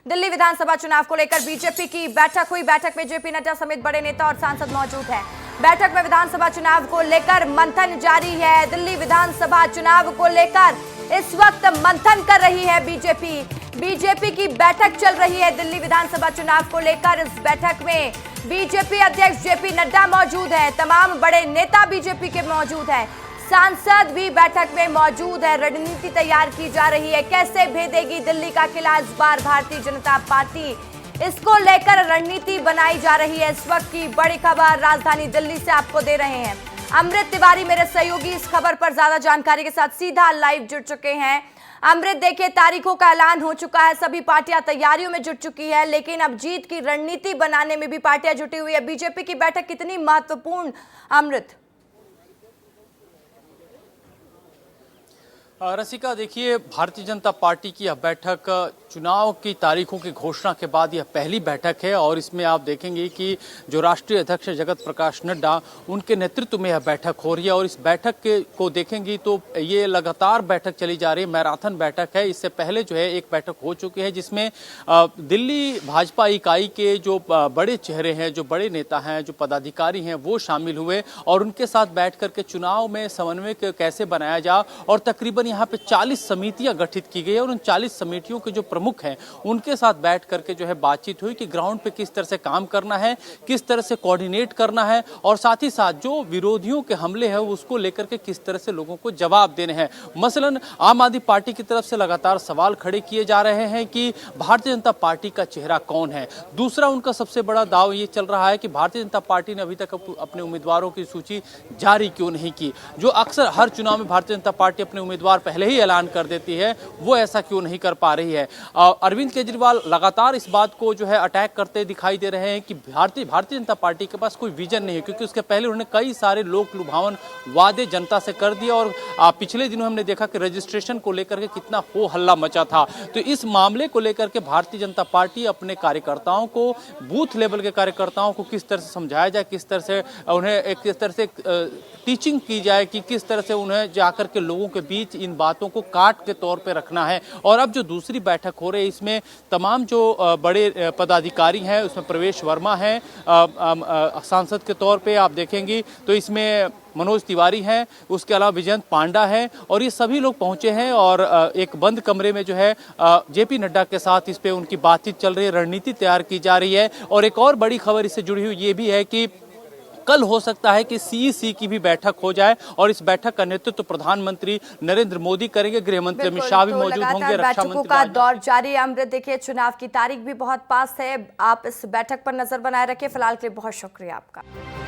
दिल्ली विधानसभा चुनाव को लेकर बीजेपी की बैठक हुई। बैठक में जेपी नड्डा समेत बड़े नेता और सांसद मौजूद हैं। बैठक में विधानसभा चुनाव को लेकर मंथन जारी है। दिल्ली विधानसभा चुनाव को लेकर इस वक्त मंथन कर रही है बीजेपी की बैठक चल रही है दिल्ली विधानसभा चुनाव को लेकर। इस बैठक में बीजेपी अध्यक्ष जेपी नड्डा मौजूद हैं, तमाम बड़े नेता बीजेपी के मौजूद हैं, सांसद भी बैठक में मौजूद है। रणनीति तैयार की जा रही है, कैसे भेदेगी दिल्ली का किला इस बार भारतीय जनता पार्टी, इसको लेकर रणनीति बनाई जा रही है। इस वक्त की बड़ी खबर राजधानी दिल्ली से आपको दे रहे हैं अमृत तिवारी, मेरे सहयोगी इस खबर पर ज्यादा जानकारी के साथ सीधा लाइव जुड़ चुके हैं। अमृत, देखिए तारीखों का ऐलान हो चुका है, सभी पार्टियां तैयारियों में जुट चुकी है, लेकिन अब जीत की रणनीति बनाने में भी पार्टियां जुटी हुई है। बीजेपी की बैठक कितनी महत्वपूर्ण अमृत? रसिका, देखिए भारतीय जनता पार्टी की यह बैठक चुनाव की तारीखों की घोषणा के बाद यह पहली बैठक है और इसमें आप देखेंगे कि जो राष्ट्रीय अध्यक्ष जगत प्रकाश नड्डा, उनके नेतृत्व में यह बैठक हो रही है। और इस बैठक को देखेंगे तो ये लगातार बैठक चली जा रही है, मैराथन बैठक है। इससे पहले जो है एक बैठक हो चुकी है जिसमें दिल्ली भाजपा इकाई के जो बड़े चेहरे हैं, जो बड़े नेता हैं, जो पदाधिकारी हैं, वो शामिल हुए और उनके साथ बैठ करके चुनाव में समन्वय कैसे बनाया जाए। और तकरीबन यहाँ पे 40 समितियां गठित की गई और उन 40 समितियों के जो प्रमुख हैं उनके साथ बैठ करके जो है बातचीत हुई कि ग्राउंड पे किस तरह से काम करना है, किस तरह से कोऑर्डिनेट करना है और साथ ही साथ जो विरोधियों के हमले हैं उसको लेकर के किस तरह से लोगों को जवाब देने हैं। मसलन आम आदमी पार्टी की तरफ से लगातार सवाल खड़े किए जा रहे हैं कि भारतीय जनता पार्टी का चेहरा कौन है। दूसरा उनका सबसे बड़ा दाव ये चल रहा है कि भारतीय जनता पार्टी ने अभी तक अपने उम्मीदवारों की सूची जारी क्यों नहीं की। जो अक्सर हर चुनाव में भारतीय जनता पार्टी अपने उम्मीदवार पहले ही ऐलान कर देती है, वो ऐसा क्यों नहीं कर पा रही है। अरविंद केजरीवाल लगातार इस बात को जो है अटैक करते दिखाई दे रहे हैं कि भारतीय जनता पार्टी के पास कोई विजन नहीं है, क्योंकि उसके पहले उन्होंने कई सारे लोक लुभावन वादे जनता से कर दिए और पिछले दिनों हमने देखा कि रजिस्ट्रेशन को लेकर के कितना हो हल्ला मचा था। तो इस मामले को लेकर के भारतीय जनता पार्टी अपने कार्यकर्ताओं को, बूथ लेवल के कार्यकर्ताओं को किस तरह से समझाया जाए, किस तरह से उन्हें किस तरह से टीचिंग की जाए कि किस तरह से उन्हें जाकर के लोगों के बीच इन बातों को काट के तौर पे रखना है। और अब जो दूसरी बैठक हो रही है इसमें तमाम जो बड़े पदाधिकारी हैं, उसमें प्रवेश वर्मा है सांसद के तौर पे आप देखेंगी, तो इसमें मनोज तिवारी हैं, उसके अलावा विजयंत पांडा है और ये सभी लोग पहुंचे हैं और एक बंद कमरे में जो है जेपी नड्डा के साथ इस पे उनकी बातचीत चल रही है, रणनीति तैयार की जा रही है। और एक और बड़ी खबर इससे जुड़ी हुई ये भी है कि कल हो सकता है कि सीईसी की भी बैठक हो जाए और इस बैठक का नेतृत्व प्रधानमंत्री नरेंद्र मोदी करेंगे। गृह मंत्री अमित शाह भी मौजूद होंगे, रक्षा मंत्री का दौर जारी है। अमृत, देखिए चुनाव की तारीख भी बहुत पास है, आप इस बैठक पर नजर बनाए रखें। फिलहाल के लिए बहुत शुक्रिया आपका।